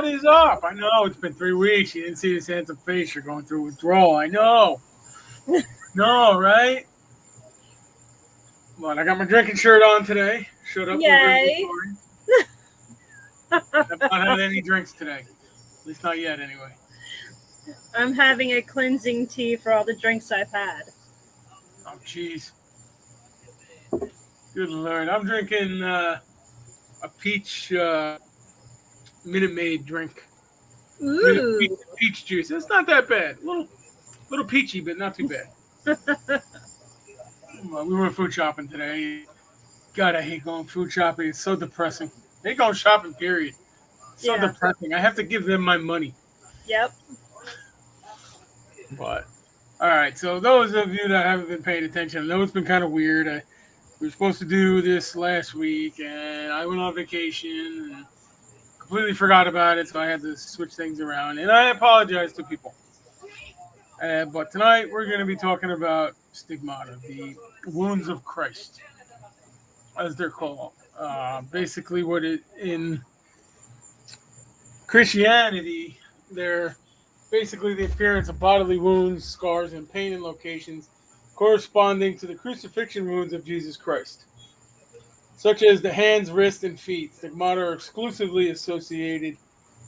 What is up? I know it's been 3 weeks. You didn't see this handsome face. You're going through withdrawal. I know. No, right? Well, I got my drinking shirt on today. Showed up for the Yay! party. I've not had any drinks today. At least not yet, anyway. I'm having a cleansing tea for all the drinks I've had. Oh, jeez. Good Lord. I'm drinking a peach Minute Maid drink. Ooh! Peach juice. It's not that bad. Little peachy, but not too bad. Well, we went food shopping today. God, I hate going food shopping. It's so depressing. I hate going shopping, period. It's so depressing. I have to give them my money. Yep. But, all right. So those of you that haven't been paying attention, I know it's been kind of weird. We were supposed to do this last week, and I went on vacation and completely forgot about it, so I had to switch things around. And I apologize to people. But tonight we're going to be talking about stigmata, the wounds of Christ, as they're called. Basically, what it in Christianity, they're basically the appearance of bodily wounds, scars, and pain in locations corresponding to the crucifixion wounds of Jesus Christ, such as the hands, wrists, and feet. Stigmata are exclusively associated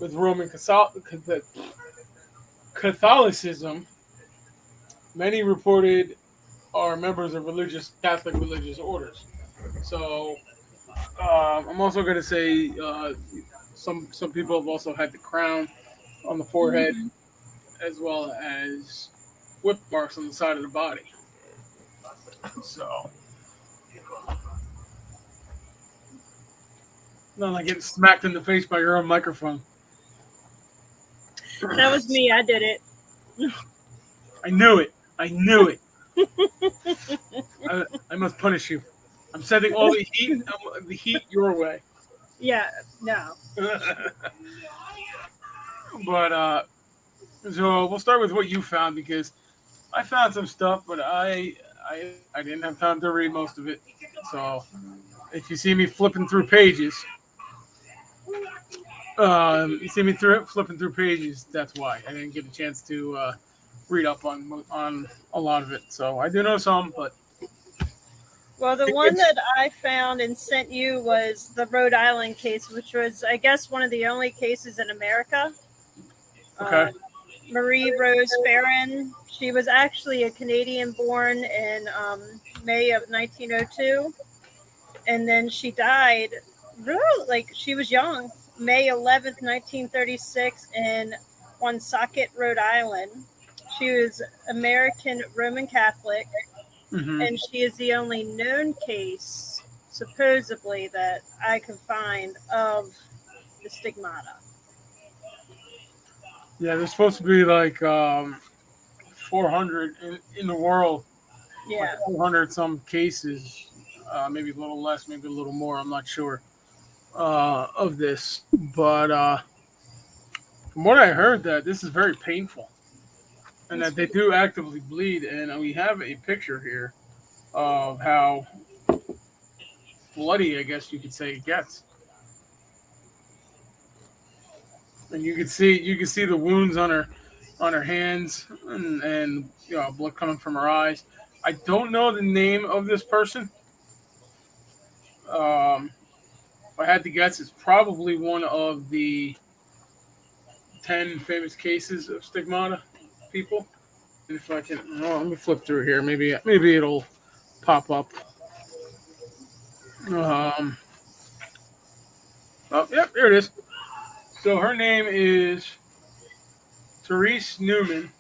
with Roman Catholicism. Many reported are members of Catholic religious orders. So I'm also going to say some people have also had the crown on the forehead, as well as whip marks on the side of the body. So, not like getting smacked in the face by your own microphone. That was me. I did it. I knew it. I must punish you. I'm sending all the heat your way. Yeah. No. But so we'll start with what you found, because I found some stuff, but I didn't have time to read most of it. So if you see me flipping through pages, flipping through pages, that's why I didn't get a chance to read up on a lot of it. So I do know some, but Well, the one that I found and sent you was the Rhode Island case, which was, I guess, one of the only cases in America. Okay. Marie Rose Farron. She was actually a Canadian born in May of 1902. And then she died, really, like she was young, May 11th, 1936 in Woonsocket, Rhode Island. She was American Roman Catholic. Mm-hmm. And she is the only known case, supposedly, that I can find of the stigmata. Yeah, there's supposed to be like 400 in the world. Yeah. Like 400 some cases, maybe a little less, maybe a little more. I'm not sure of this, but from what I heard, that this is very painful, and that they do actively bleed. And we have a picture here of how bloody, I guess you could say, it gets. And you can see the wounds on her hands, and blood coming from her eyes. I don't know the name of this person. If I had to guess, it's probably one of the 10 famous cases of stigmata people. And if I can, let me flip through here. Maybe it'll pop up. Oh, yep, there it is. So her name is Therese Neumann,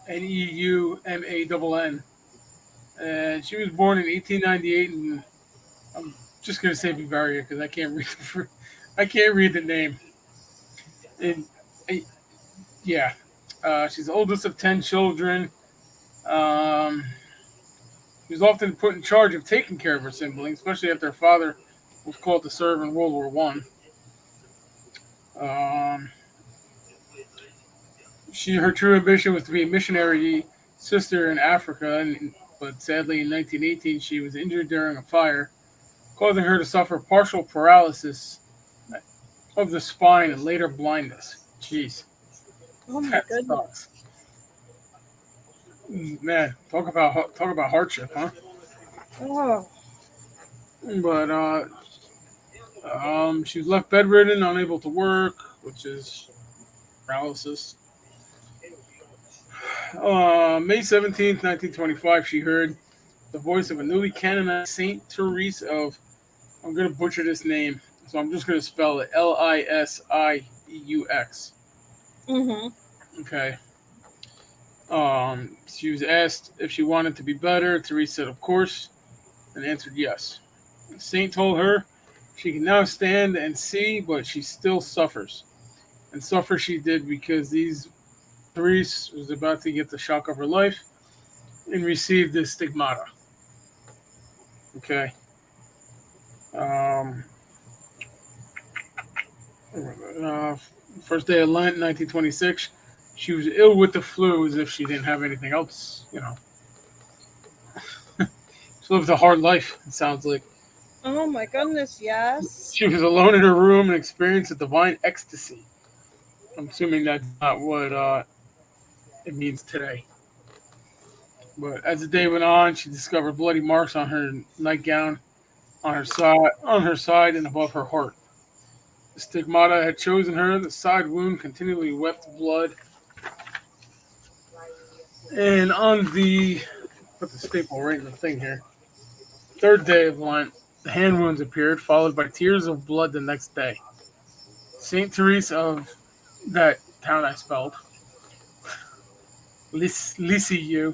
Neumann, and she was born in 1898, and I'm just gonna say Bavaria because I can't read the name. And she's the oldest of 10 children. She was often put in charge of taking care of her siblings, especially after her father was called to serve in World War One. Her true ambition was to be a missionary sister in Africa, but sadly in 1918 she was injured during a fire, causing her to suffer partial paralysis. of the spine and later blindness. Jeez, Oh my that goodness. sucks. Man, talk about hardship, huh? Oh. But she was left bedridden, unable to work, which is paralysis. May 17th, 1925, she heard the voice of a newly canonized Saint Therese of, I'm going to butcher this name, so I'm just going to spell it Lisieux. Mm-hmm. Okay. She was asked if she wanted to be better. Therese said, of course, and answered yes. The saint told her she can now stand and see, but she still suffers. And suffer she did because these Therese was about to get the shock of her life and receive the stigmata. Okay. Um, uh, First day of Lent, 1926. She was ill with the flu as if she didn't have anything else. She lived a hard life, it sounds like. Oh my goodness, yes. She was alone in her room and experienced a divine ecstasy. I'm assuming that's not what it means today. But as the day went on, she discovered bloody marks on her nightgown, on her side, and above her heart. The stigmata had chosen her. The side wound continually wept blood. And on the put the staple right in the thing here. Third day of Lent, the hand wounds appeared, followed by tears of blood the next day. Saint Therese of that town I spelled, Lisieux.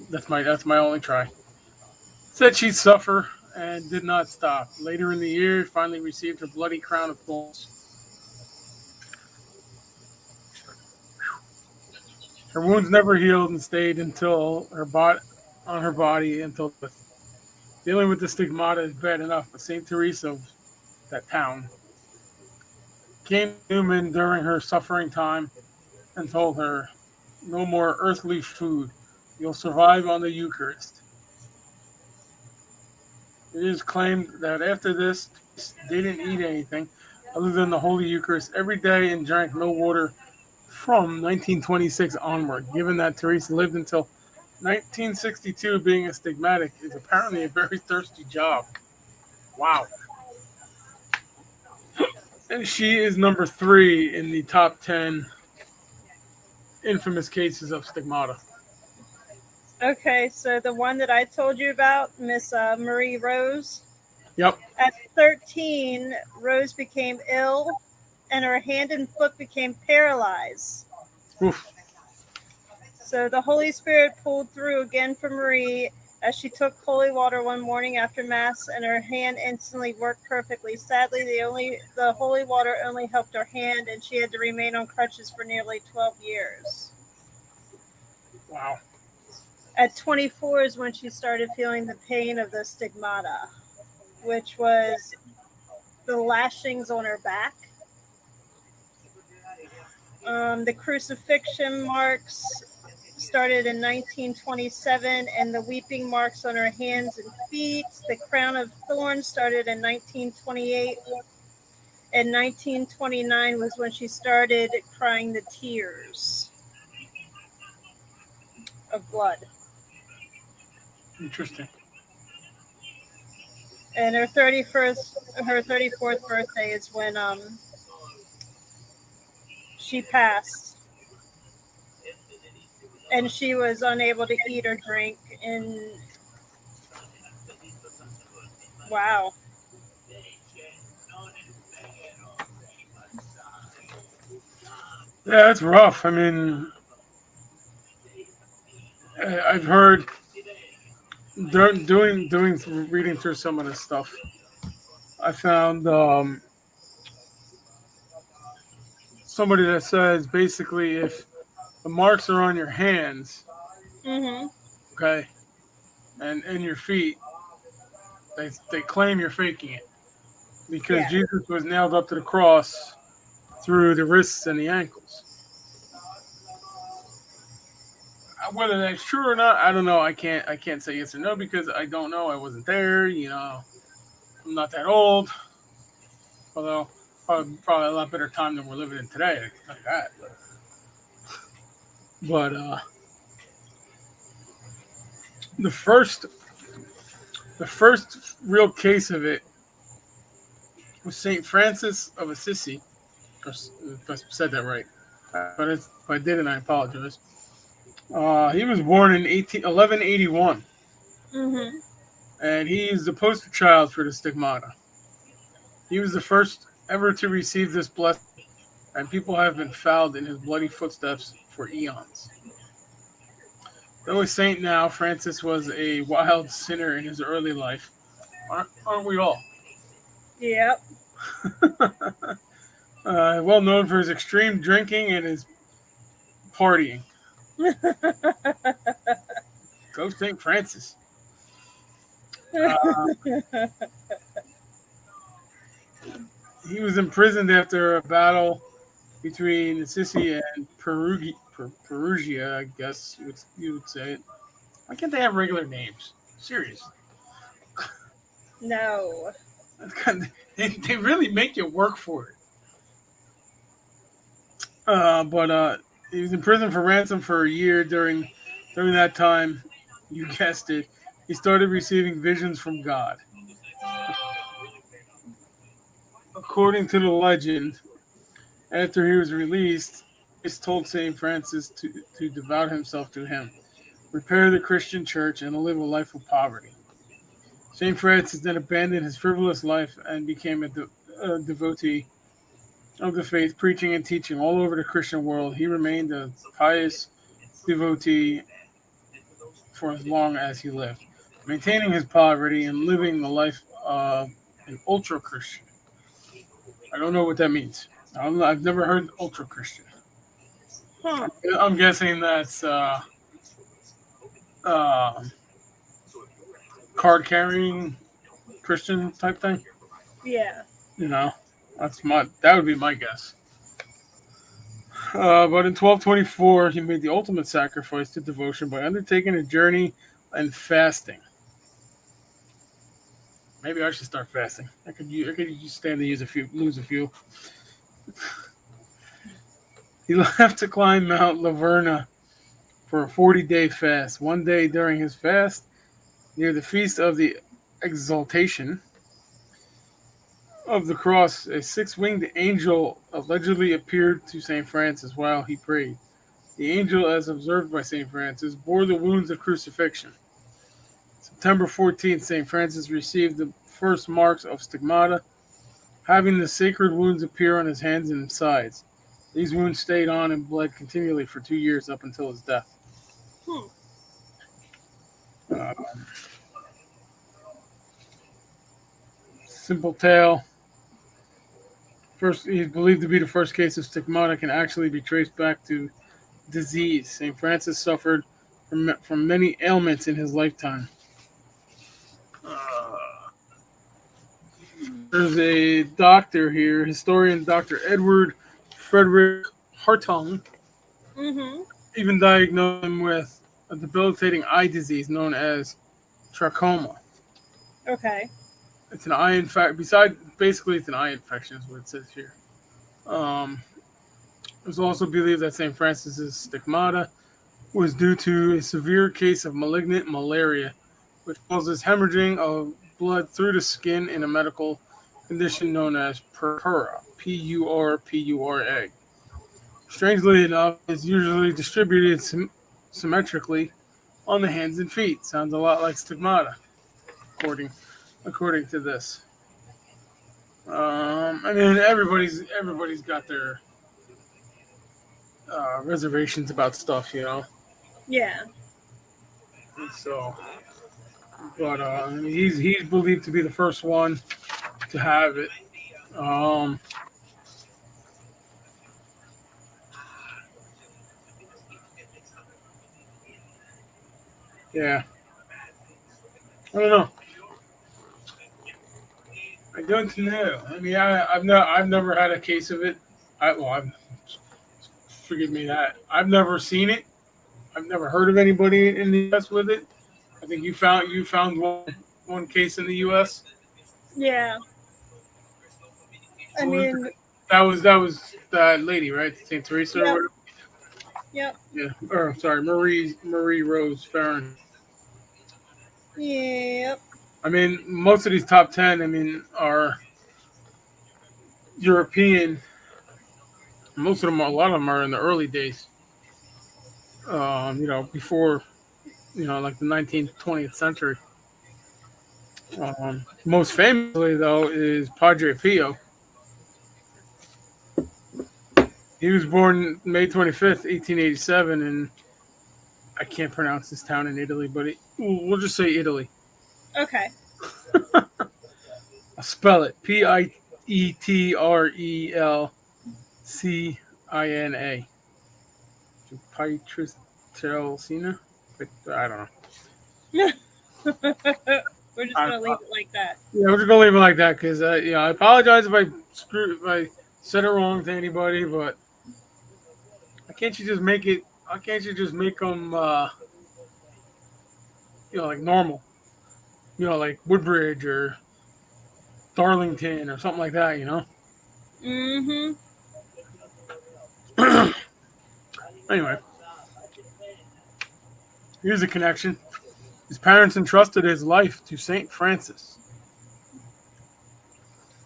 That's my only try. Said she'd suffer and did not stop. Later in the year, finally received her bloody crown of thorns. Her wounds never healed and stayed until her on her body until death. Dealing with the stigmata is bad enough, but Saint Therese of that town came to Newman during her suffering time and told her, "No more earthly food. You'll survive on the Eucharist." It is claimed that after this, they didn't eat anything other than the Holy Eucharist every day and drank no water from 1926 onward. Given that Teresa lived until 1962, being a stigmatic is apparently a very thirsty job. Wow. And she is number 3 in the top 10 infamous cases of stigmata. Okay, so the one that I told you about, Miss Marie Rose. Yep. At 13, Rose became ill and her hand and foot became paralyzed. Oof. So the Holy Spirit pulled through again for Marie as she took holy water one morning after Mass, and her hand instantly worked perfectly. Sadly, the holy water only helped her hand, and she had to remain on crutches for nearly 12 years. Wow. At 24 is when she started feeling the pain of the stigmata, which was the lashings on her back. The crucifixion marks started in 1927, and the weeping marks on her hands and feet. The crown of thorns started in 1928. And 1929 was when she started crying the tears of blood. Interesting. And her 34th birthday is when she passed. And she was unable to eat or drink. And wow. Yeah, it's rough. I mean, I've heard doing reading through some of this stuff. I found somebody that says basically if the marks are on your hands, Mm-hmm. okay, and your feet, they claim you're faking it because Yeah. Jesus was nailed up to the cross through the wrists and the ankles. Whether that's true or not, I don't know. I can't say yes or no because I don't know. I wasn't there. I'm not that old. Although Probably a lot better time than we're living in today. I can tell you that. But the first the first real case of it was Saint Francis of Assisi. If I said that right, but if I didn't, I apologize. He was born in 1181, Mm-hmm. and he is the poster child for the stigmata. He was the first ever to receive this blessing, and people have been fouled in his bloody footsteps for eons. Though a saint now, Francis was a wild sinner in his early life. Aren't we all? Yep. Well known for his extreme drinking and his partying. Go St. Francis. Uh, he was imprisoned after a battle between Assisi and Perugia, I guess you would say it. Why can't they have regular names? Seriously. No. They really make you work for it. But he was in prison for ransom for a year. During that time, you guessed it, he started receiving visions from God. According to the legend, after he was released, Christ told Saint Francis to devote himself to him, repair the Christian church, and live a life of poverty. Saint Francis then abandoned his frivolous life and became a devotee of the faith, preaching and teaching all over the Christian world. He remained a pious devotee for as long as he lived, maintaining his poverty and living the life of an ultra Christian. I don't know what that means. I've never heard ultra Christian. Huh. I'm guessing that's uh, card carrying Christian type thing. Yeah. You know, that would be my guess. But in 1224, he made the ultimate sacrifice to devotion by undertaking a journey and fasting. Maybe I should start fasting. I could stand to lose a few. He left to climb Mount Laverna for a 40-day fast. One day during his fast, near the feast of the Exaltation of the Cross, a six-winged angel allegedly appeared to St. Francis while he prayed. The angel, as observed by St. Francis, bore the wounds of crucifixion. September 14th, St. Francis received the first marks of stigmata, having the sacred wounds appear on his hands and sides. These wounds stayed on and bled continually for 2 years up until his death. Hmm. Uh, Simple tale. First, he's believed to be the first case of stigmata can actually be traced back to disease. St. Francis suffered from many ailments in his lifetime. Uh, there's a doctor here, historian Dr. Edward Frederick Hartung, Mm-hmm. even diagnosed him with a debilitating eye disease known as trachoma. Okay. It's an eye infection. Basically, it's an eye infection, is what it says here. Um, it was also believed that St. Francis's stigmata was due to a severe case of malignant malaria, which causes hemorrhaging of blood through the skin in a medical condition known as purpura, Purpura. Strangely enough, it's usually distributed symmetrically on the hands and feet. Sounds a lot like stigmata, according according to this. I mean, everybody's got their reservations about stuff, you know. Yeah. So, but he's believed to be the first one to have it. Um, yeah, I don't know. I don't know. I mean, I've never had a case of it. Forgive me that I've never seen it. I've never heard of anybody in the U.S. with it. I think you found one case in the U.S. Yeah. I mean, That was that lady, right? Saint Teresa or yep, whatever. yep, Yeah. Or sorry, Marie Rose Farron. yep. I mean, most of these top 10, I mean, are European. Most of them, a lot of them are in the early days. Before like the 19th, 20th century. Most famously, though, is Padre Pio. He was born May 25th, 1887, and I can't pronounce this town in Italy, but we'll just say Italy. Okay. I'll spell it Pietrelcina. Pietrelcina? I don't know. We're just I, gonna leave it like that. yeah, we're just gonna leave it like that because I apologize if I said it wrong to anybody, but why can't you just make it? Why can't you just make them like normal? Like Woodbridge or Darlington or something like that. Mm-hmm. Anyway, here's a connection. His parents entrusted his life to Saint Francis,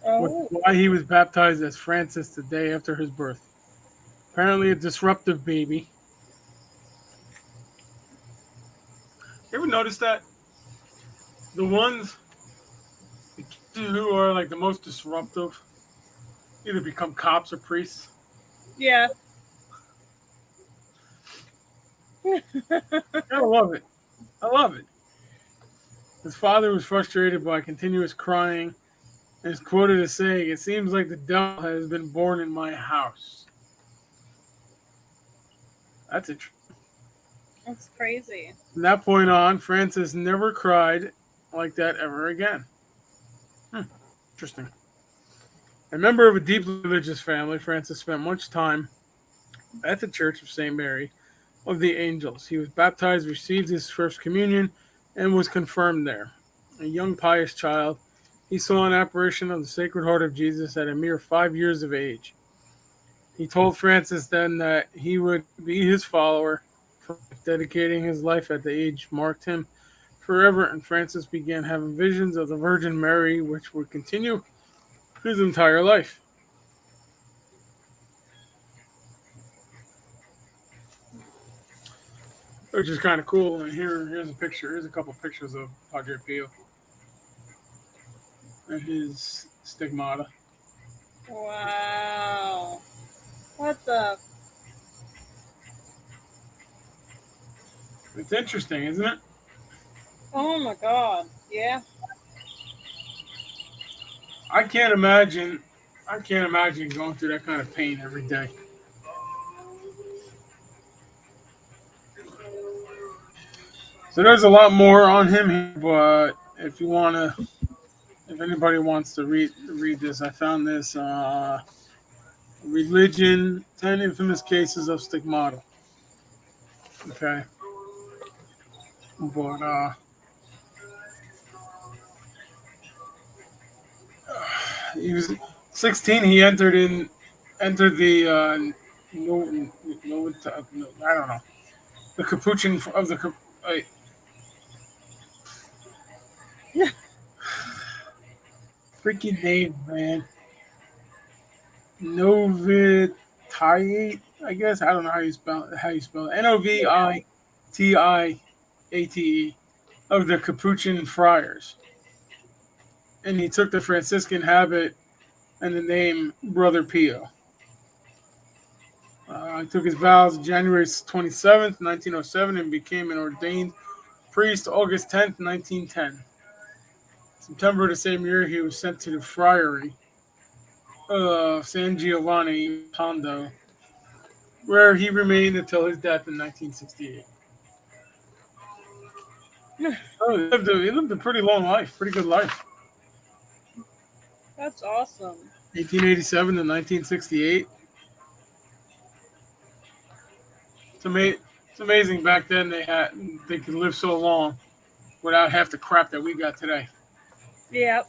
which is Oh. why he was baptized as Francis the day after his birth. Apparently, a disruptive baby. You ever notice that the ones the kids who are like the most disruptive either become cops or priests? Yeah. I love it. I love it. His father was frustrated by continuous crying and is quoted as saying, "It seems like the devil has been born in my house." That's it. That's crazy. From that point on, Francis never cried like that ever again. Interesting. A member of a deeply religious family, Francis spent much time at the Church of St. Mary of the Angels. He was baptized, received his first communion, and was confirmed there. A young pious child, he saw an apparition of the Sacred Heart of Jesus at a mere 5 years of age. He told Francis then that he would be his follower, dedicating his life at the age marked him forever, and Francis began having visions of the Virgin Mary, which would continue his entire life. Which is kind of cool. And here's a picture. Here's a couple of pictures of Padre Pio and his stigmata. Wow. What the? It's interesting, isn't it? Oh my God. Yeah. I can't imagine. I can't imagine going through that kind of pain every day. So there's a lot more on him here, but if anybody wants to read this, I found this religion: 10 infamous cases of stigmata. Okay, but he was 16. He entered the no, I don't know, the capuchin of the freaking name, man. Novitiate, I guess. I don't know how you spell it. Novitiate of the Capuchin friars. And he took the Franciscan habit and the name Brother Pio. He took his vows January 27th, 1907, and became an ordained priest August 10th, 1910. September of the same year, he was sent to the friary of San Giovanni Pondo, where he remained until his death in 1968. Oh, he lived a pretty long life, pretty good life. That's awesome. 1887 to 1968. It's amazing back then they could live so long without half the crap that we got today. Yep.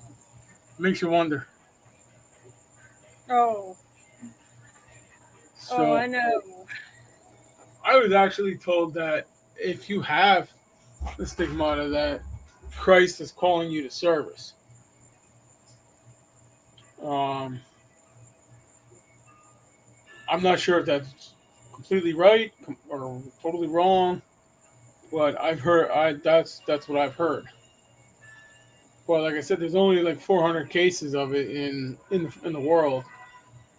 Makes you wonder. Oh, oh, So I know. I was actually told that if you have the stigmata, that Christ is calling you to service. Um, I'm not sure if that's completely right or totally wrong, but I've heard that's what I've heard. Well, like I said, there's only like 400 cases of it in the world,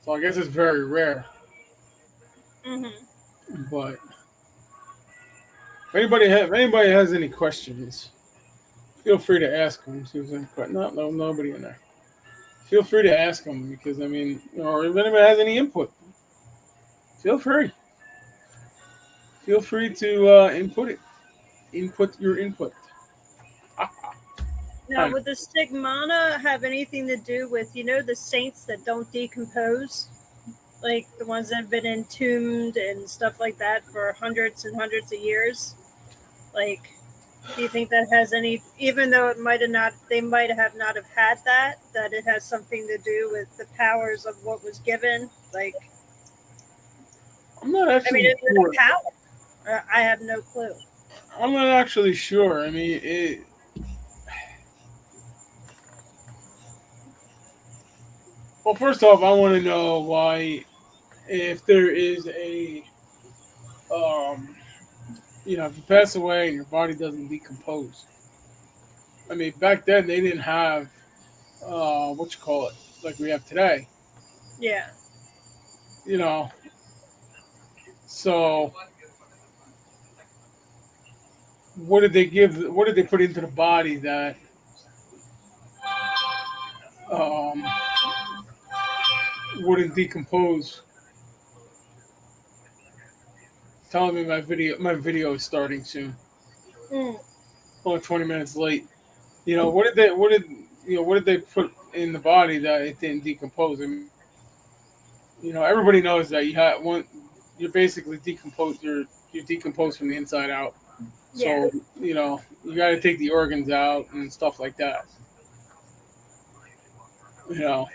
so I guess it's very rare. Hmm. But if anybody has any questions, feel free to ask them. See if there's any no, nobody in there. Feel free to ask them because I mean, or if anybody has any input, feel free. Feel free to input it. Input your input. Now, I would the stigmata have anything to do with, the saints that don't decompose? Like the ones that have been entombed and stuff like that for hundreds and hundreds of years? Like, do you think that has any, even though it might have not, they might have not have had that it has something to do with the powers of what was given? Like, I'm not I mean, actually is it sure. a power? I have no clue. I'm not actually sure. I mean, well, first off, I want to know why, if there is um, if you pass away and your body doesn't decompose. I mean, back then they didn't have what you call it like we have today. Yeah. You know, so what did they give? What did they put into the body that um, wouldn't decompose? Telling me my video is starting soon. Mm. Only 20 minutes late. What did they put in the body that it didn't decompose? I mean, everybody knows that you're basically decomposed. You decompose from the inside out. Yeah. So you got to take the organs out and stuff like that. You know.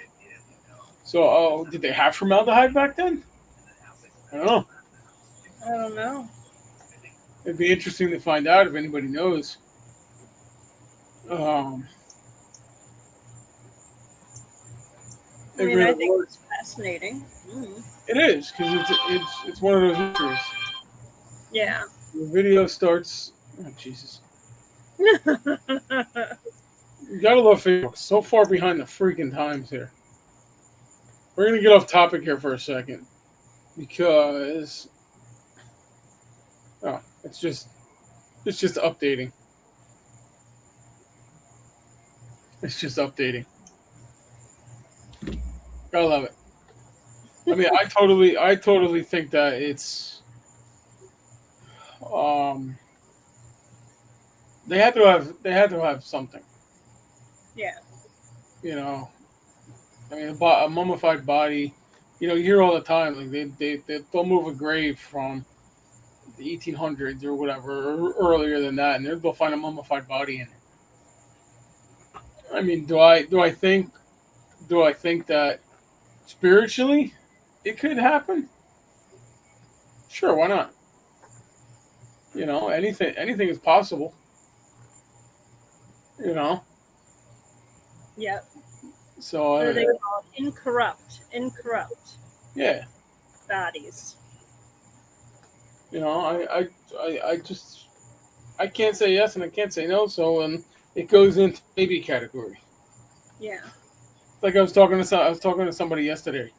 So, did they have formaldehyde back then? I don't know. I don't know. It'd be interesting to find out if anybody knows. Um, I it mean, I really think was. it's fascinating. Mm. It is because it's one of those mysteries. Yeah. The video starts. Oh Jesus! You gotta love Facebook. So far behind the freaking times here. We're gonna get off topic here for a second because oh, it's just updating. It's just updating. Gotta love it. I mean, I totally think that um, they had to have something. Yeah. You know, I mean, a mummified body. You hear all the time like they'll move a grave from the 1800s or whatever, or earlier than that, and they'll find a mummified body in it. I mean, do I think that spiritually it could happen? Sure, why not? Anything is possible. You know, Yep. so What are they called? Incorrupt yeah, bodies. I just I can't say yes and I can't say no, so it goes into maybe category. Yeah. It's like I was talking to somebody yesterday.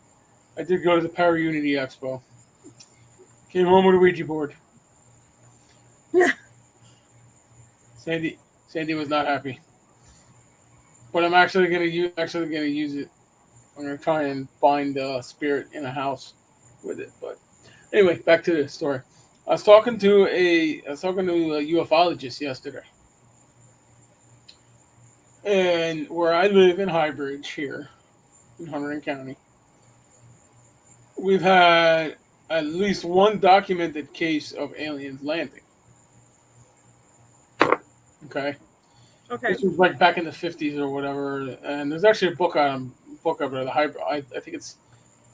I did go to the Power Unity Expo. Came home with a Ouija board. Sandy was not happy, but I'm actually gonna use it. I'm gonna try and find a spirit in a house with it. But anyway, back to the story. I was talking to a ufologist yesterday, and where I live in Highbridge here in Hunterdon County, we've had at least one documented case of aliens landing. Okay, Okay. this was like back in the 50s or whatever, and there's actually a book of it. The hybrid. I think it's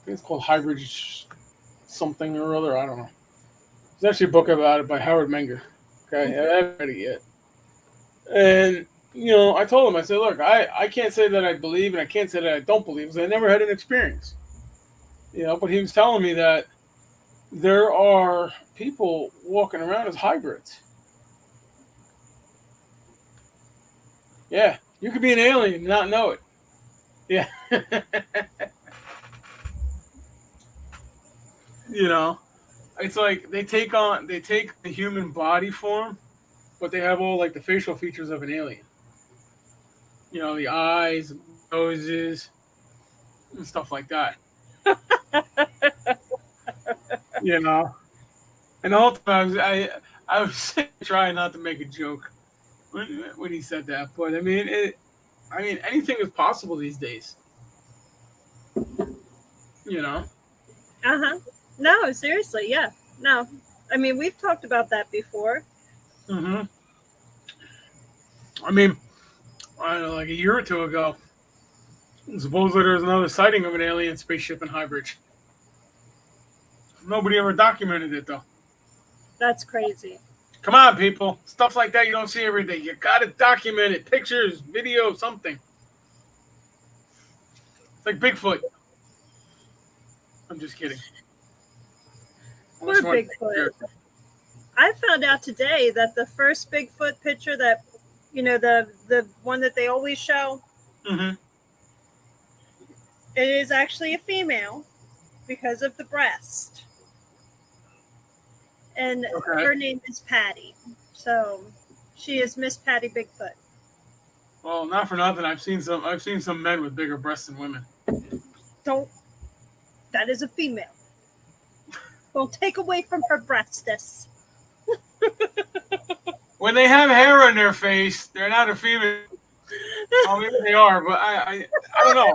think it's called Hybrid something or other. I don't know. There's actually a book about it by Howard Menger. Okay, I haven't read it yet. And I told him, I said, look, I can't say that I believe, and I can't say that I don't believe, because I never had an experience. But he was telling me that there are people walking around as hybrids. Yeah, you could be an alien and not know it. Yeah. you know, it's like they take the human body form, but they have all like the facial features of an alien. The eyes, noses, and stuff like that. You know, and the whole time I was trying not to make a joke when he said that, but I mean anything is possible these days. You know. Uh-huh. No, seriously, yeah. No. I mean, we've talked about that before. hmm I mean, I don't know, like a year or two ago, supposedly there was another sighting of an alien spaceship in Highbridge. Nobody ever documented it though. That's crazy. Come on, people. Stuff like that you don't see every day. You gotta document it. Pictures, video, something. It's like Bigfoot. I'm just kidding. Poor Bigfoot. I found out today that the first Bigfoot picture that, the one that they always show, Mm-hmm. it is actually a female because of the breast. And Okay. her name is Patty. So she is Miss Patty Bigfoot. Well, not for nothing. I've seen some men with bigger breasts than women. Don't. That is a female. Don't take away from her breastness. When they have hair on their face, they're not a female. Well, maybe they are, but I don't know.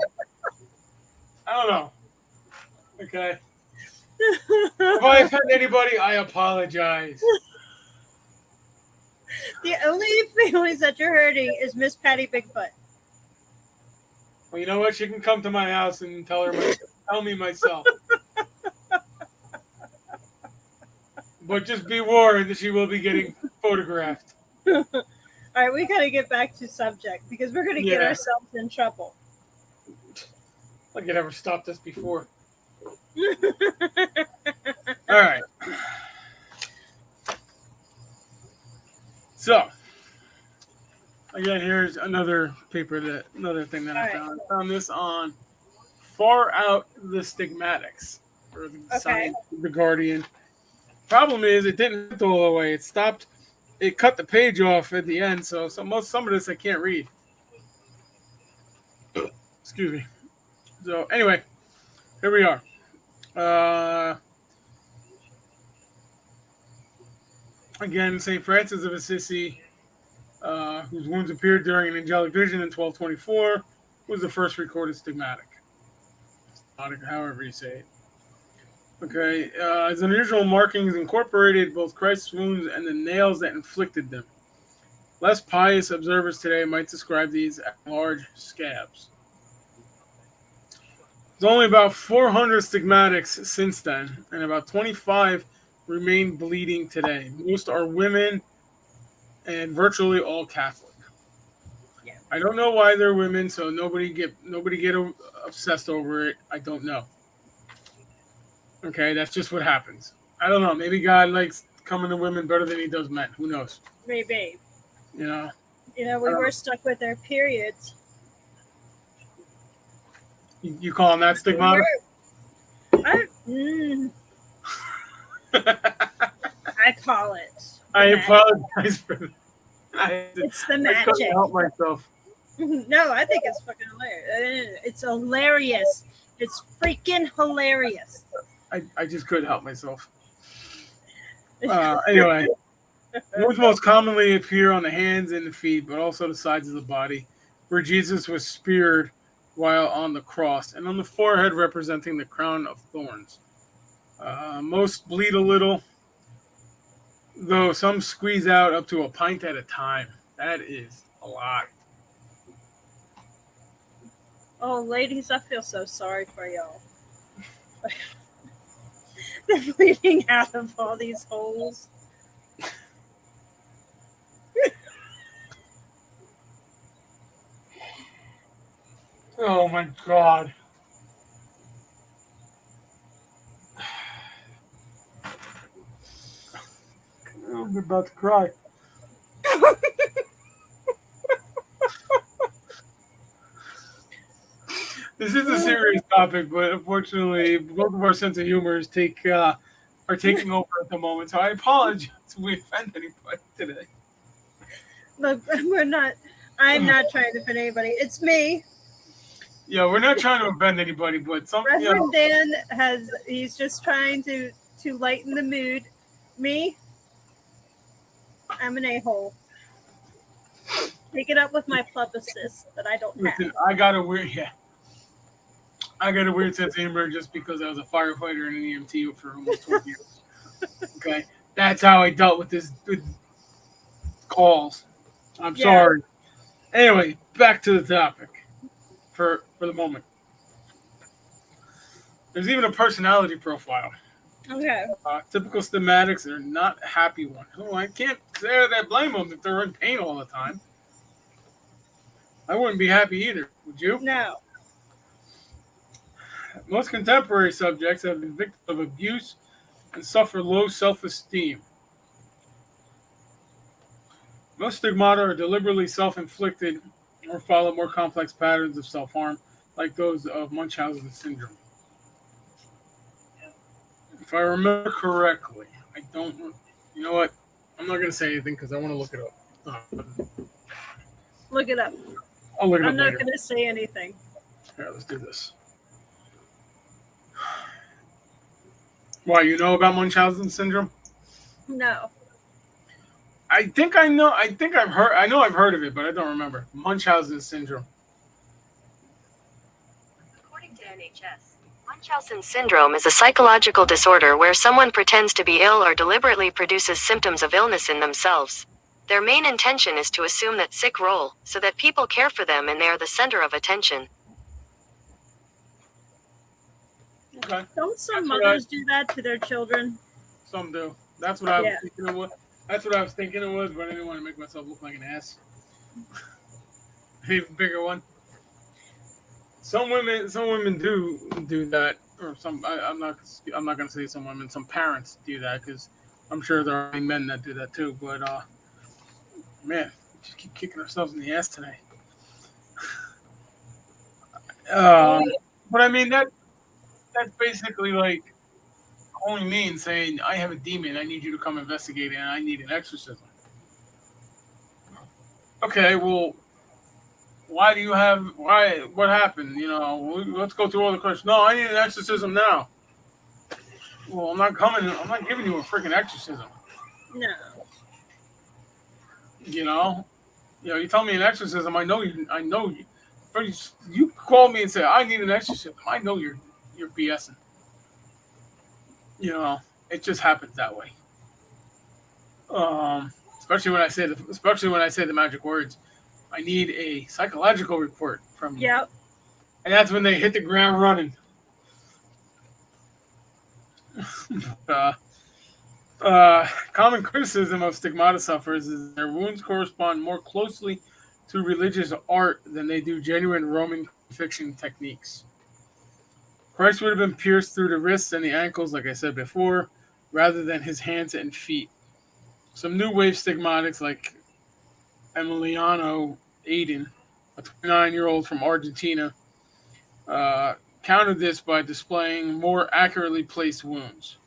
I don't know. Okay. If I offend anybody, I apologize. The only feelings that you're hurting is Miss Patty Bigfoot. Well, you know what? She can come to my house and tell me myself. But just be warned that she will be getting photographed. All right, we got to get back to subject because we're going to get ourselves in trouble. Like it ever stopped us before. All right. So, again, here's another thing that I found. I found this on Far Out the Stigmatics, or the Guardian. Problem is, it didn't print all the way. It stopped. It cut the page off at the end, so some of this I can't read. Excuse me. So anyway, here we are. Again, St. Francis of Assisi, whose wounds appeared during an angelic vision in 1224, was the first recorded stigmatic. However you say it. Okay, his unusual markings incorporated both Christ's wounds and the nails that inflicted them. Less pious observers today might describe these as large scabs. There's only about 400 stigmatics since then, and about 25 remain bleeding today. Most are women, and virtually all Catholic. Yeah. I don't know why they're women, so nobody get obsessed over it. I don't know. Okay, that's just what happens. I don't know. Maybe God likes coming to women better than he does men. Who knows? Maybe. You know. We were stuck with our periods. You calling that stigmata? I call it. I apologize for that. It's the magic. I couldn't help myself. No, I think it's fucking hilarious. It's hilarious. It's freaking hilarious. I just couldn't help myself. Anyway, wounds most commonly appear on the hands and the feet, but also the sides of the body, where Jesus was speared while on the cross, and on the forehead representing the crown of thorns. Most bleed a little, though some squeeze out up to a pint at a time. That is a lot. Oh, ladies, I feel so sorry for y'all. They're bleeding out of all these holes. Oh my god. I'm about to cry. This is a serious topic, but unfortunately, both of our sense of humor are taking over at the moment. So I apologize if we offend anybody today. Look, we're not. I'm not trying to offend anybody. It's me. Yeah, we're not trying to offend anybody, but Reverend Dan he's just trying to lighten the mood. Me, I'm an a-hole. Take it up with my publicist that I don't listen, have. I got a weird sense of humor just because I was a firefighter and an EMT for almost 20 years. Okay, that's how I dealt with this with calls. I'm sorry. Anyway, back to the topic for the moment. There's even a personality profile. Okay. Typical stigmatics are not happy ones. Oh, I can't say that blame them if they're in pain all the time. I wouldn't be happy either, would you? No. Most contemporary subjects have been victims of abuse and suffer low self-esteem. Most stigmata are deliberately self-inflicted or follow more complex patterns of self-harm, like those of Munchausen syndrome. If I remember correctly, I don't. You know what? I'm not going to say anything because I want to look it up. Look it up. I'll look it up I'm not later. going to say anything. Here, let's do this. Why, you know about Munchausen syndrome? No. I think I know. I think I've heard. I know I've heard of it, but I don't remember. Munchausen syndrome. According to NHS, Munchausen syndrome is a psychological disorder where someone pretends to be ill or deliberately produces symptoms of illness in themselves. Their main intention is to assume that sick role, so that people care for them and they are the center of attention. Okay. Don't some mothers do that to their children? Some do. That's what I was thinking it was. That's what I was thinking it was, but I didn't want to make myself look like an ass. An even bigger one. Some women do that, or some. I'm not going to say some women. Some parents do that because I'm sure there are men that do that too. But man, we just keep kicking ourselves in the ass today. But I mean that's basically like only means saying I have a demon. I need you to come investigate it, and I need an exorcism. Okay, well, why do you have why? What happened? You know, let's go through all the questions. No, I need an exorcism now. Well, I'm not coming. I'm not giving you a freaking exorcism. No. You know, you tell me an exorcism. I know you. I know you. You call me and say I need an exorcism. I know you're BSing. You know, it just happens that way. Especially when I say the magic words. I need a psychological report from you. Yep. And that's when they hit the ground running. Common criticism of stigmata sufferers is their wounds correspond more closely to religious art than they do genuine Roman crucifixion techniques. Christ would have been pierced through the wrists and the ankles, like I said before, rather than his hands and feet. Some new wave stigmatics like Emiliano Aiden, a 29-year-old from Argentina, countered this by displaying more accurately placed wounds.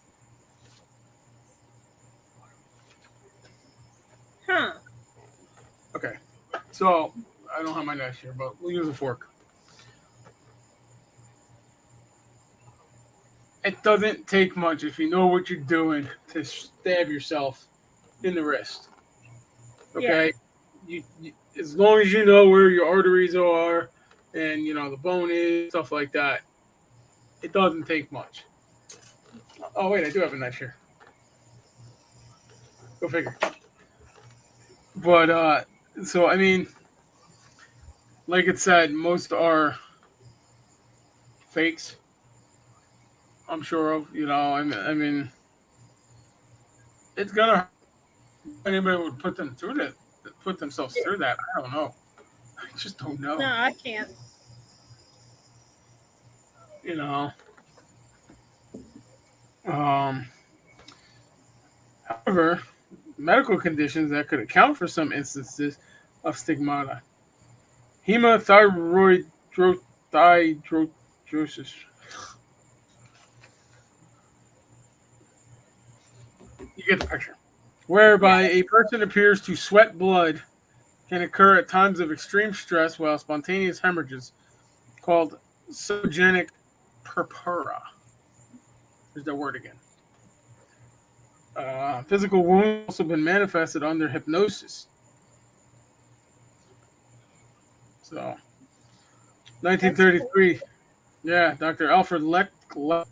Huh. Okay, so I don't have my knife here, but we'll use a fork. It doesn't take much if you know what you're doing to stab yourself in the wrist. Okay, you as long as you know where your arteries are and the bone is, stuff like that, it doesn't take much. Oh wait, I do have a knife here. Go figure. But so I mean, like it said, most are fakes. I'm sure of. I mean, it's gonna hurt. Anybody would put them through that, put themselves through that. I don't know. I just don't No, know. I can't. You know. Um, However, medical conditions that could account for some instances of stigmata. Hemathyroidrosis. You get the picture. Yeah. Whereby a person appears to sweat blood can occur at times of extreme stress while spontaneous hemorrhages called sogenic purpura. There's that word again. Physical wounds also been manifested under hypnosis. So, That's cool. 1933. Yeah, Dr. Alfred Leckler.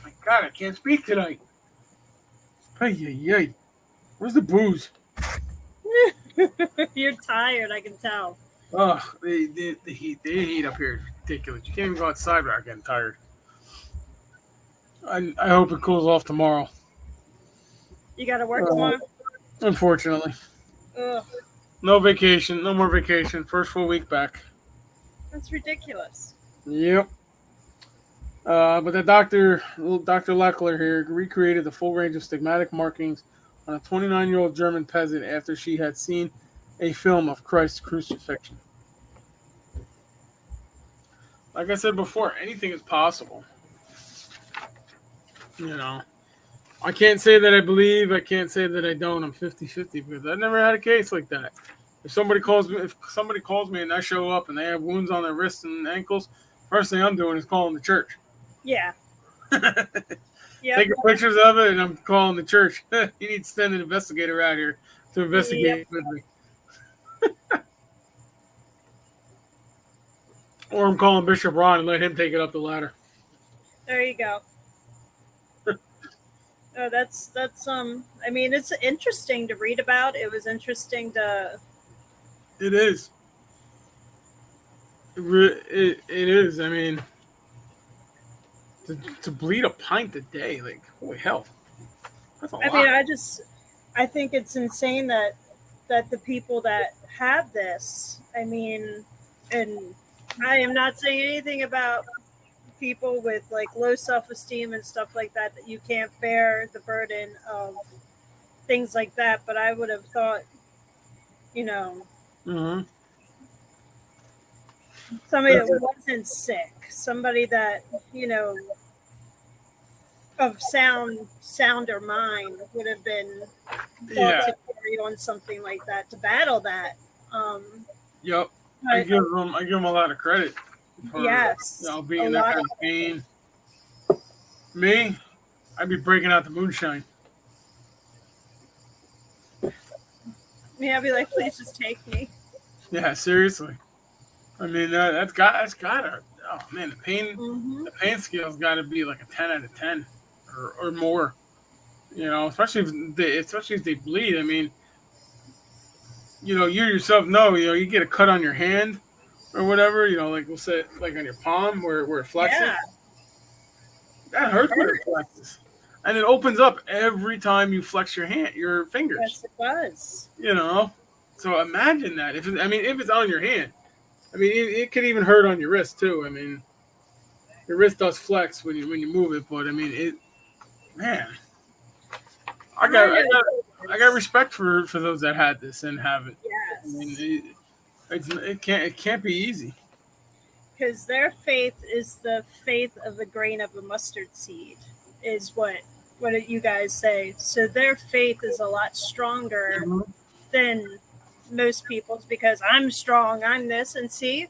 My God, I can't speak tonight. Hey, hey, hey. Where's the booze? You're tired, I can tell. Oh, the heat up here is ridiculous. You can't even go outside without getting tired. I hope it cools off tomorrow. You got to work Uh, tomorrow? Unfortunately, Ugh, no vacation, no more vacation. First full week back. that's ridiculous. Yep. But Dr. Leckler here, recreated the full range of stigmatic markings on a 29-year-old German peasant after she had seen a film of Christ's crucifixion. Like I said before, anything is possible. You know, I can't say that I believe, I can't say that I don't. I'm 50-50 because I've never had a case like that. If somebody calls me and I show up and they have wounds on their wrists and ankles, first thing I'm doing is calling the church. Yeah. Yep. Taking pictures of it, and I'm calling the church. You need to send an investigator out here to investigate with me. Or I'm calling Bishop Ron and let him take it up the ladder. There you go. Oh, that's I mean, it's interesting to read about. It was interesting to It is. It is. I mean, to bleed a pint a day, like, holy hell. That's a I lot. mean, I think it's insane that the people that have this, I mean, and I am not saying anything about people with like low self-esteem and stuff like that you can't bear the burden of things like that, but I would have thought, you know, Mm-hmm. somebody that wasn't sick, somebody that, you know, of sounder mind would have been thought Yeah. to carry on something like that, to battle that. Yep. I give them a lot of credit for Yes, a being that lot. kind of pain. Me, I'd be breaking out the moonshine. Yeah, I'd be like, please just take me. Yeah, seriously. I mean, that's got to. Oh man, Mm-hmm. the pain scale's got to be like a 10 out of 10 or more. You know, especially if they bleed. I mean, you yourself know, you get a cut on your hand or whatever. Like we'll say, like on your palm where it flexes. Yeah, That hurts when it flexes, and it opens up every time you flex your fingers. yes, it was. So imagine that. If it's on your hand, I mean, it could even hurt on your wrist too. I mean, your wrist does flex when you move it, but I mean, man, I got respect for those that had this and have it. I Yes, mean, it can't be easy. because their faith is the faith of a grain of a mustard seed, is what you guys say. So their faith is a lot stronger Mhm. than most people's, because I'm strong, I'm this, and see,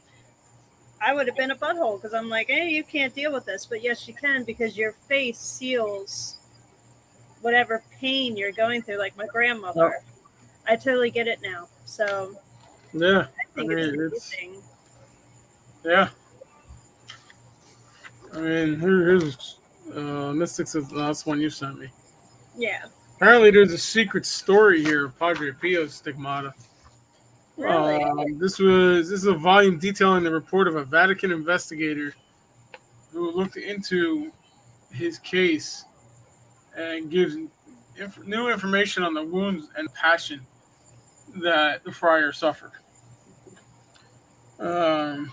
I would have been a butthole because I'm like, hey, you can't deal with this, but yes, you can, because your faith seals whatever pain you're going through. Like my grandmother, I totally get it now. So Yeah, I think it's amazing. yeah. I mean, here's Mystics of the last one you sent me. Yeah, Apparently, there's a secret story here of Padre Pio's stigmata. really. This is a volume detailing the report of a Vatican investigator who looked into his case and gives new information on the wounds and passion that the friar suffered. Um,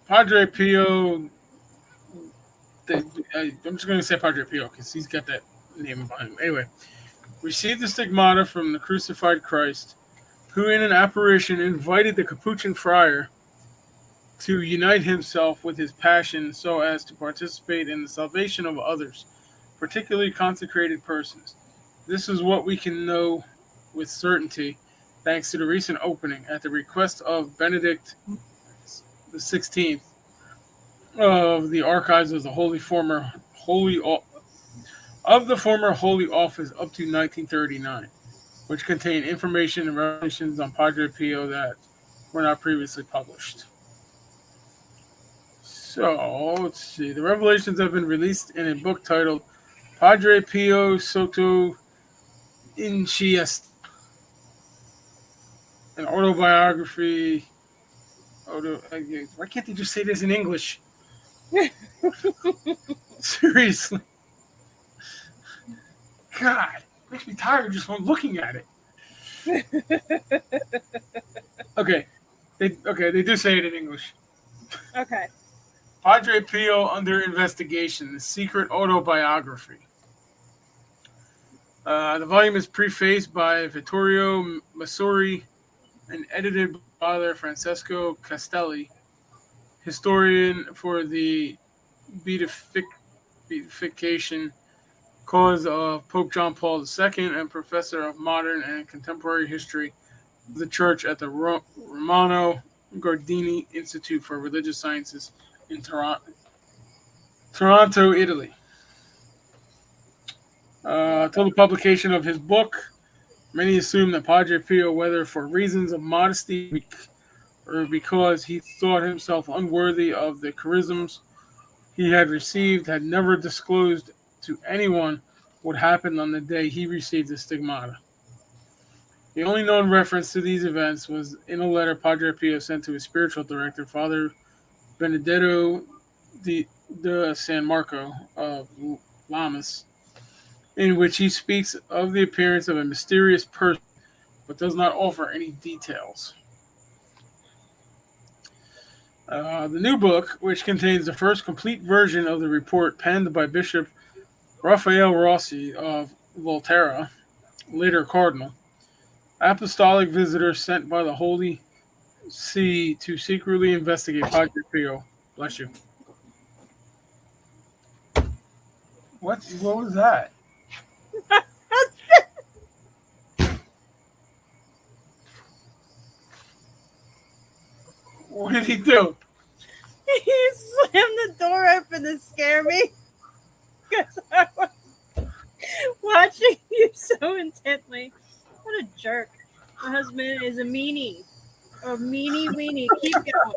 Padre Pio, they, I'm just going to say Padre Pio because he's got that name behind him. Anyway, received the stigmata from the crucified Christ, who in an apparition invited the Capuchin friar to unite himself with his passion so as to participate in the salvation of others, particularly consecrated persons. This is what we can know with certainty thanks to the recent opening at the request of Benedict the 16th of the archives of the holy of the former Holy Office up to 1939, which contain information and revelations on Padre Pio that were not previously published. So, let's see. The revelations have been released in a book titled Padre Pio Soto Inchiest, an autobiography. Why can't they just say this in English? Seriously. God, it makes me tired just from looking at it. They do say it in English. Okay. Padre Pio under investigation, the secret autobiography. The volume is prefaced by Vittorio Massori and edited by Father Francesco Castelli, historian for the beatification cause of Pope John Paul II and professor of modern and contemporary history of the Church at the Romano Guardini Institute for Religious Sciences in Toronto, Italy. Till the publication of his book, many assume that Padre Pio, whether for reasons of modesty or because he thought himself unworthy of the charisms he had received, had never disclosed to anyone what happened on the day he received the stigmata. The only known reference to these events was in a letter Padre Pio sent to his spiritual director, Father Benedetto de San Marco of Lamas, in which he speaks of the appearance of a mysterious person but does not offer any details. The new book, which contains the first complete version of the report penned by Bishop Raphael Rossi of Volterra, later Cardinal, apostolic visitor sent by the Holy See to secretly investigate Padre Pio. Bless you. What was that? What did he do? He slammed the door open to scare me because I was watching you so intently. What a jerk. My husband is a meanie. A meanie weenie. Keep going.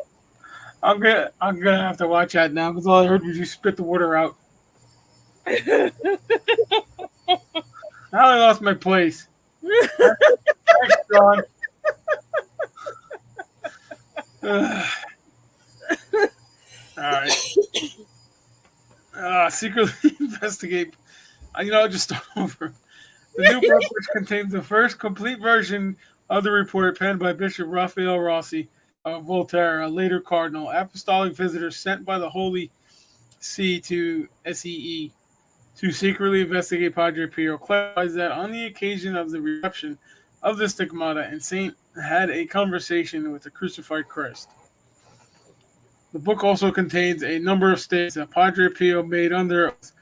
I'm gonna have to watch that now because all I heard was you spit the water out. Now I lost my place. Thanks, John. All right. Secretly investigate. I'll just start over. The new book, which contains the first complete version of the report penned by Bishop Raphael Rossi of Volterra, a later cardinal, apostolic visitor sent by the Holy See to SEE to secretly investigate Padre Pio, clarifies that on the occasion of the reception of the stigmata, and Saint had a conversation with the crucified Christ. The book also contains a number of statements that Padre Pio made under oath,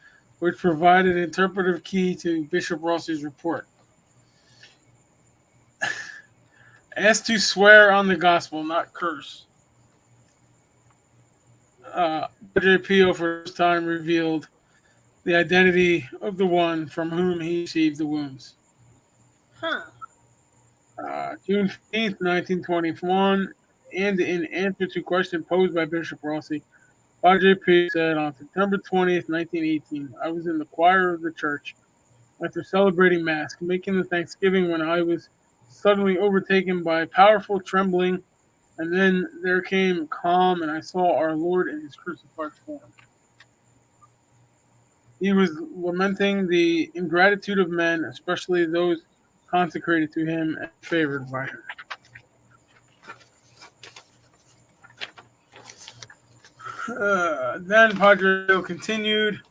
which provide an interpretive key to Bishop Rossi's report. Asked to swear on the gospel, not curse. Padre Pio for the first time revealed the identity of the one from whom he received the wounds. Huh. June 15th, 1921, and in answer to question posed by Bishop Rossi, Padre Pio said on September 20th, 1918, I was in the choir of the church after celebrating Mass, making the Thanksgiving when I was suddenly overtaken by powerful trembling, and then there came calm, and I saw our Lord in his crucified form. He was lamenting the ingratitude of men, especially those consecrated to him and favored by him. Then Padre Pio continued.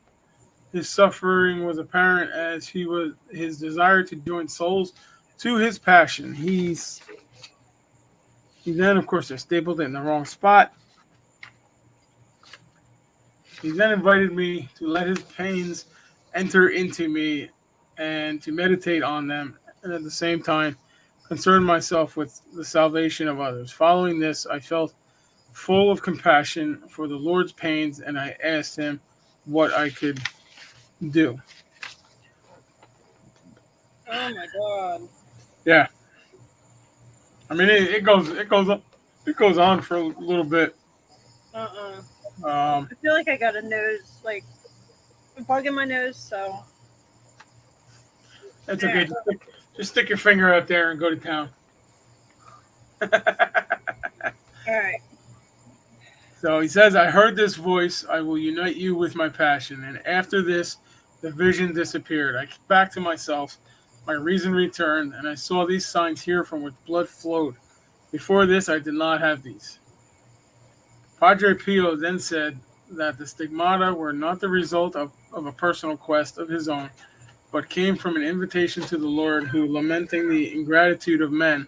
His suffering was apparent as his desire to join souls to his passion. He then, of course, they're stapled in the wrong spot. He then invited me to let his pains enter into me and to meditate on them, and at the same time concern myself with the salvation of others. Following this, I felt full of compassion for the Lord's pains, and I asked him what I could do. Oh my god. Yeah, I mean it goes on for a little bit. I feel like I got a nose, like a bug in my nose, so. That's okay. Just stick your finger out there and go to town. All right. So he says, I heard this voice. I will unite you with my passion. And after this, the vision disappeared. I came back to myself. My reason returned, and I saw these signs here from which blood flowed. Before this, I did not have these. Padre Pio then said that the stigmata were not the result of a personal quest of his own, but came from an invitation to the Lord who, lamenting the ingratitude of men,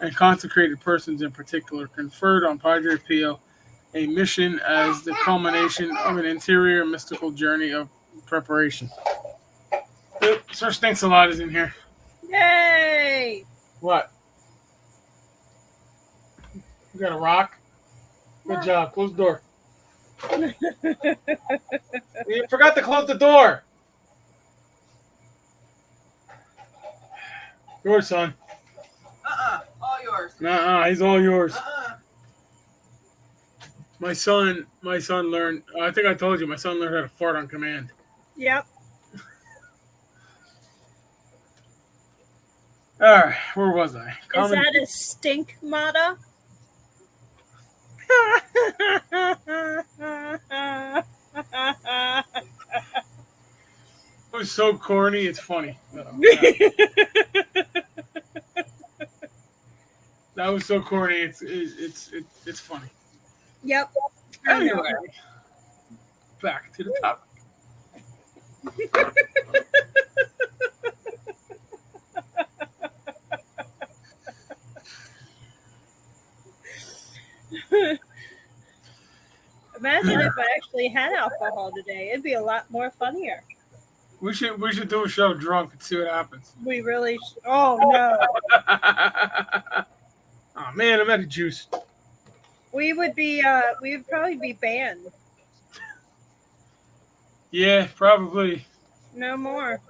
and consecrated persons in particular, conferred on Padre Pio a mission as the culmination of an interior mystical journey of preparation. Sir Stinks-A-Lot is in here. Yay! What? You got a rock? Good job. Close the door. You forgot to close the door. Yours, son. All yours. Nuh-uh, he's all yours. My son learned, I think I told you, my son learned how to fart on command. Yep. All right, where was I? Is that a stigmata? It was so corny, it's funny. That was so corny, it's funny. Yep. Anyway, back to the topic. Imagine if I actually had alcohol today. It'd be a lot more funnier. We should do a show drunk and see what happens. We really oh no. Oh man, I'm out of juice. We would probably be banned. Yeah, probably. No more.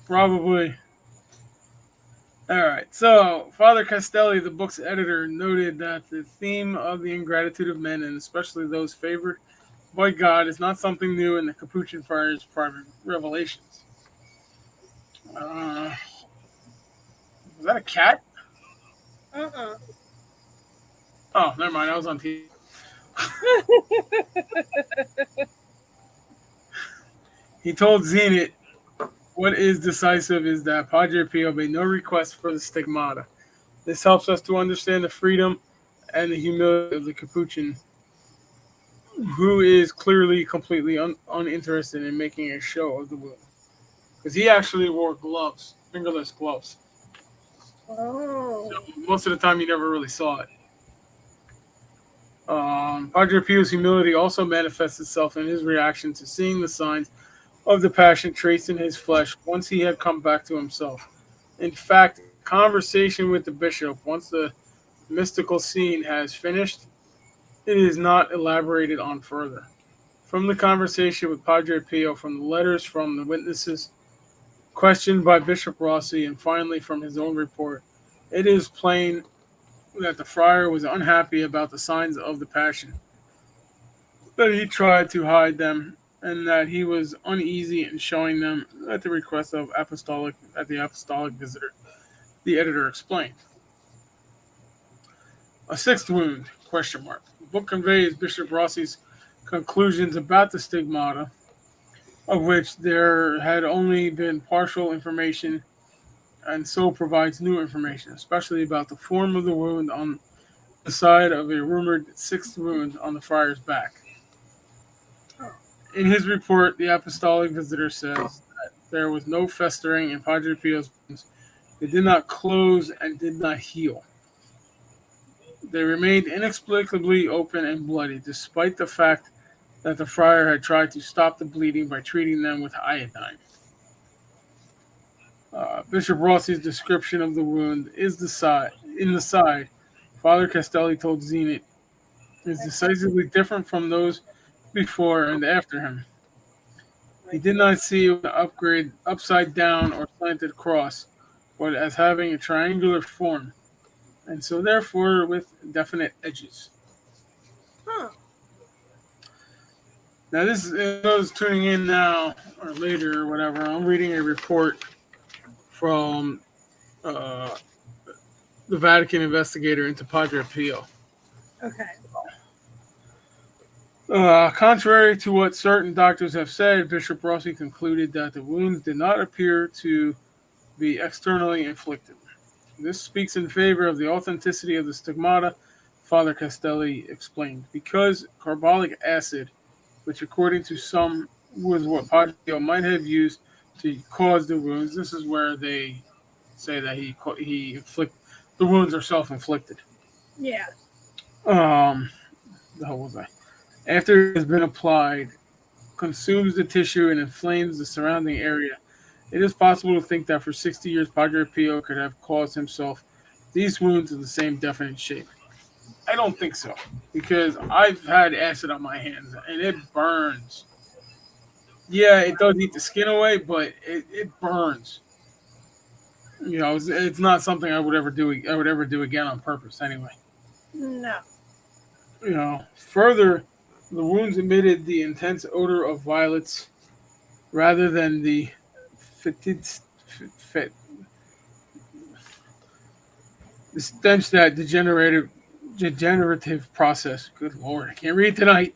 Probably. All right. So, Father Castelli, the book's editor, noted that the theme of the ingratitude of men, and especially those favored by God, is not something new in the Capuchin Friars' private revelations. Was that a cat? Oh, never mind. I was on TV. He told Zenit, what is decisive is that Padre Pio made no request for the stigmata. This helps us to understand the freedom and the humility of the Capuchin, who is clearly completely uninterested in making a show of the wound. Because he actually wore gloves, fingerless gloves. Oh. So most of the time you never really saw it. Padre Pio's humility also manifests itself in his reaction to seeing the signs of the passion traced in his flesh once he had come back to himself. In fact, conversation with the bishop, once the mystical scene has finished, it is not elaborated on further. From the conversation with Padre Pio, from the letters from the witnesses, questioned by Bishop Rossi, and finally from his own report, it is plain that the friar was unhappy about the signs of the passion, that he tried to hide them, and that he was uneasy in showing them at the request of the apostolic visitor. The editor explained. A sixth wound, ? The book conveys Bishop Rossi's conclusions about the stigmata. of which there had only been partial information, and so provides new information, especially about the form of the wound on the side of a rumored sixth wound on the friar's back. In his report, the apostolic visitor says that there was no festering in Padre Pio's wounds. They did not close and did not heal. They remained inexplicably open and bloody, despite the fact that the friar had tried to stop the bleeding by treating them with iodine. Bishop Rossi's description of the wound is in the side. Father Castelli told Zenit is decisively different from those before and after him. He did not see an upside down or slanted cross, but as having a triangular form, and so therefore with definite edges. Huh. Now, this is those tuning in now or later or whatever. I'm reading a report from the Vatican investigator into Padre Pio. Okay. Contrary to what certain doctors have said, Bishop Rossi concluded that the wounds did not appear to be externally inflicted. This speaks in favor of the authenticity of the stigmata, Father Castelli explained, because carbolic acid, which according to some was what Padre Pio might have used to cause the wounds. This is where they say that the wounds are self-inflicted. Yeah. The hell was I? After it has been applied, consumes the tissue and inflames the surrounding area. It is possible to think that for 60 years, Padre Pio could have caused himself these wounds in the same definite shape. I don't think so, because I've had acid on my hands and it burns. Yeah, it does eat the skin away, but it burns. You know, it's not something I would ever do again on purpose. Anyway, No. you know. Further, the wounds emitted the intense odor of violets rather than the the stench that degenerative process. Good Lord, I can't read tonight.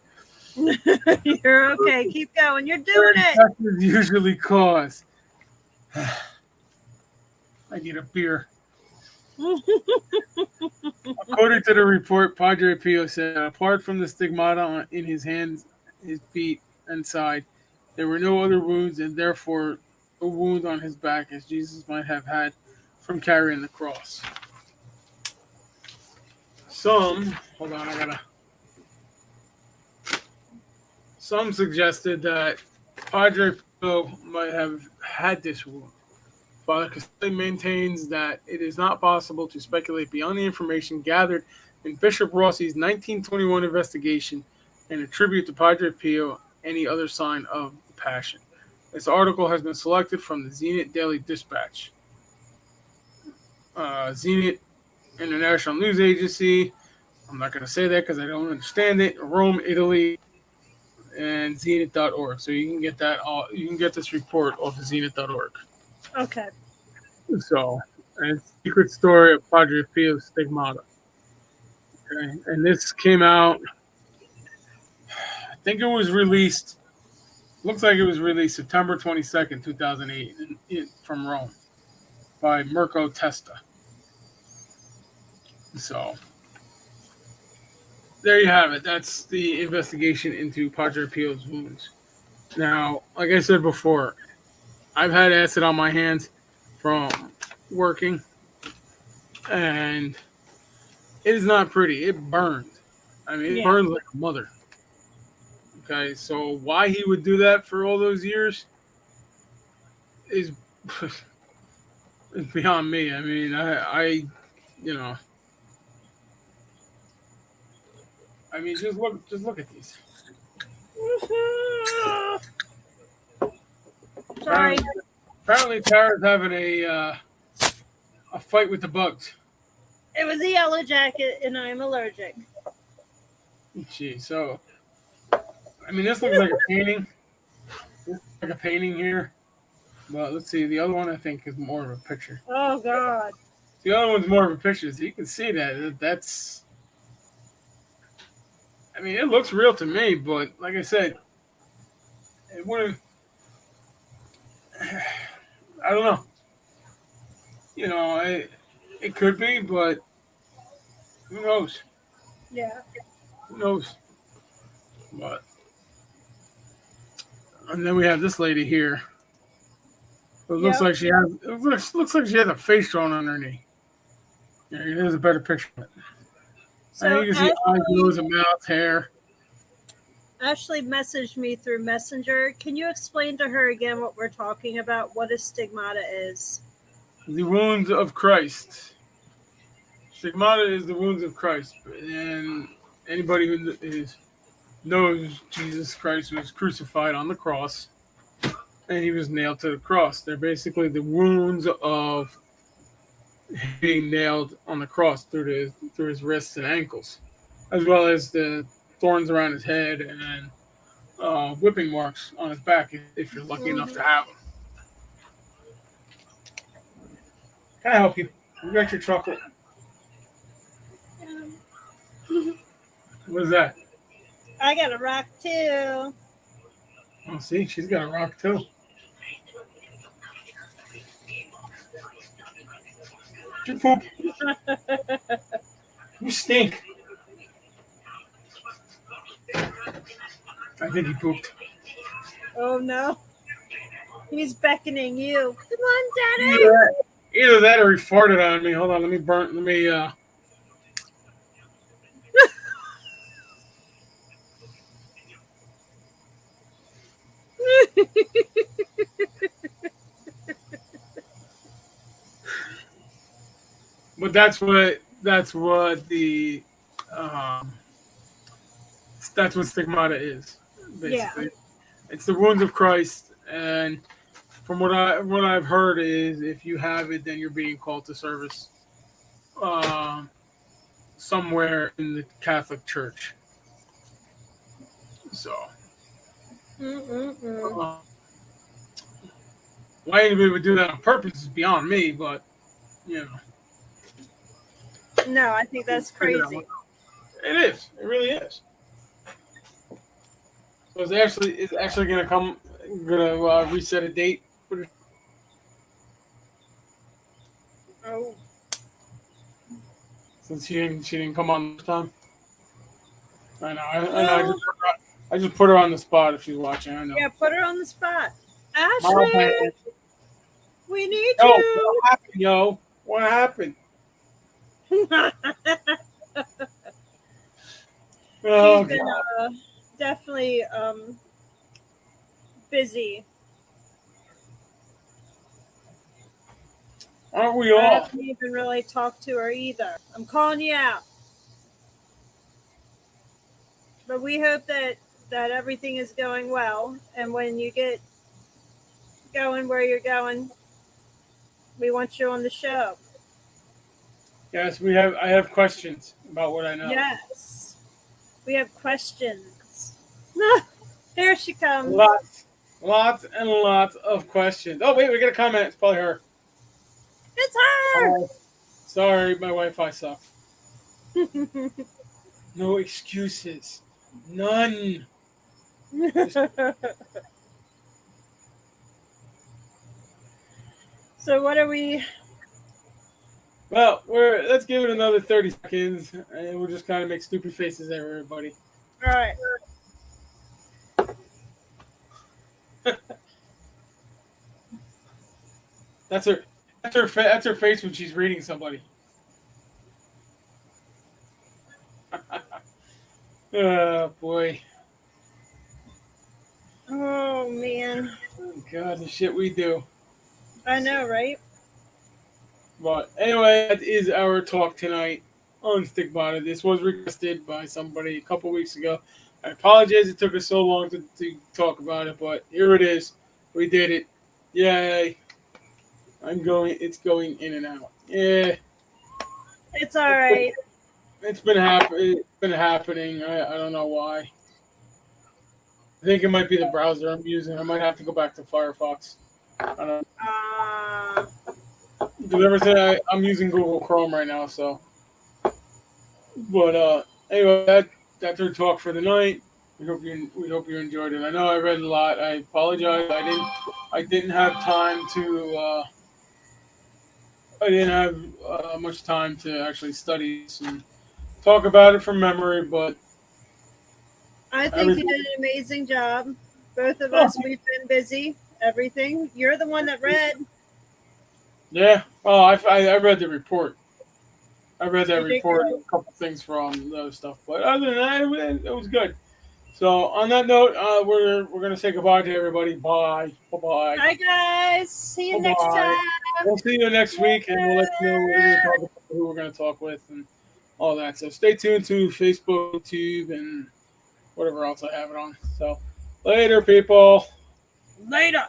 You're okay. Keep going. You're doing it. Infections usually cause. I need a beer. According to the report, Padre Pio said, apart from the stigmata in his hands, his feet, and side, there were no other wounds, and therefore a wound on his back, as Jesus might have had from carrying the cross. Some suggested that Padre Pio might have had this wound. Father Castelli maintains that it is not possible to speculate beyond the information gathered in Bishop Rossi's 1921 investigation and attribute to Padre Pio any other sign of the Passion. This article has been selected from the Zenit Daily Dispatch, Zenit International News Agency. I'm not going to say that because I don't understand it. Rome, Italy, and Zenit.org. So you can get that. You can get this report off of Zenit.org. Okay. So, and Secret Story of Padre Pio's Stigmata. Okay, and this came out. I think it was released. Looks like it was released September 22nd, 2008, from Rome by Mirko Testa. So, there you have it. That's the investigation into Padre Pio's wounds. Now, like I said before, I've had acid on my hands from working, and it is not pretty. It burned. I mean, it burns like a mother. Okay, so why he would do that for all those years is beyond me. I mean, I just look at these. Sorry. Apparently, Tara's having a fight with the bugs. It was a yellow jacket, and I'm allergic. Gee, so I mean, this looks like a painting. This looks like a painting here. But let's see, the other one I think is more of a picture. Oh God. The other one's more of a picture, so you can see that's. I mean, it looks real to me, but like I said, it wouldn't. I don't know. It could be, but who knows? Yeah. Who knows? But and then we have this lady here. It looks Yep. like she has. It looks like she has a face drawn on her knee. Yeah, here's a better picture of it. And So you can see eyes, nose, and mouth, hair. Ashley messaged me through Messenger. Can you explain to her again what we're talking about? What a stigmata is? The wounds of Christ. Stigmata is the wounds of Christ, and anybody who knows Jesus Christ was crucified on the cross, and he was nailed to the cross. They're basically the wounds of being nailed on the cross through his wrists and ankles, as well as the thorns around his head and whipping marks on his back if you're lucky enough to have them. Can I help you? You got your chocolate. What is that? I got a rock too. Oh, see, she's got a rock too. You poop. You stink. I think he pooped. Oh no. He's beckoning you. Come on, Daddy. Either that or he farted on me. Hold on, let me. But that's what stigmata is, basically. Yeah. It's the wounds of Christ, and from what I've heard is if you have it, then you're being called to service somewhere in the Catholic Church. So, why anybody would do that on purpose is beyond me, but No, I think that's crazy. It is. It really is. So it's actually gonna reset a date for the. Oh. Since she didn't come on this time. I know. I just put her on the spot if she's watching. I know. Yeah, put her on the spot. Ashley, we need Yo, you. what happened, yo? What happened? She's been definitely busy. Aren't we I all? haven't even really talked to her either. I'm calling you out. But we hope that everything is going well. And when you get going where you're going, we want you on the show. Yes, we have. I have questions about what I know. Yes. We have questions. Here she comes. Lots and lots of questions. Oh, wait, we got a comment. It's probably her. It's her. Sorry, my Wi-Fi sucks. No excuses. None. So what are we? Well, let's give it another 30 seconds, and we'll just kind of make stupid faces at everybody. All right. That's her face when she's reading somebody. Oh boy. Oh man. Oh, God, the shit we do. I know, right? But anyway, that is our talk tonight on Stigmata. This was requested by somebody a couple weeks ago. I apologize it took us so long to talk about it, but here it is. We did it. Yay. It's going in and out. Yeah. It's all right. It's been happening. I don't know why. I think it might be the browser I'm using. I might have to go back to Firefox. I don't know. Because ever since I'm using Google Chrome right now, so. But anyway, that's our talk for the night. we hope you enjoyed it. I know I read a lot. I apologize. I didn't have time to. I didn't have much time to actually study this and talk about it from memory, but I think you everything. did an amazing job. Both of Oh, us, we've been busy. Everything. You're the one that read. yeah. Oh, I read the report. I read that You did report and good. a couple things from the other stuff, but other than that, it was good. So on that note, we're gonna say goodbye to everybody. Bye. Bye. Bye. Bye, guys. See you Bye. next Bye. time. We'll see you next week, and we'll let you know what we're gonna talk about, who we're gonna talk with, and all that. So stay tuned to Facebook, YouTube, and whatever else I have it on. So later, people. Later.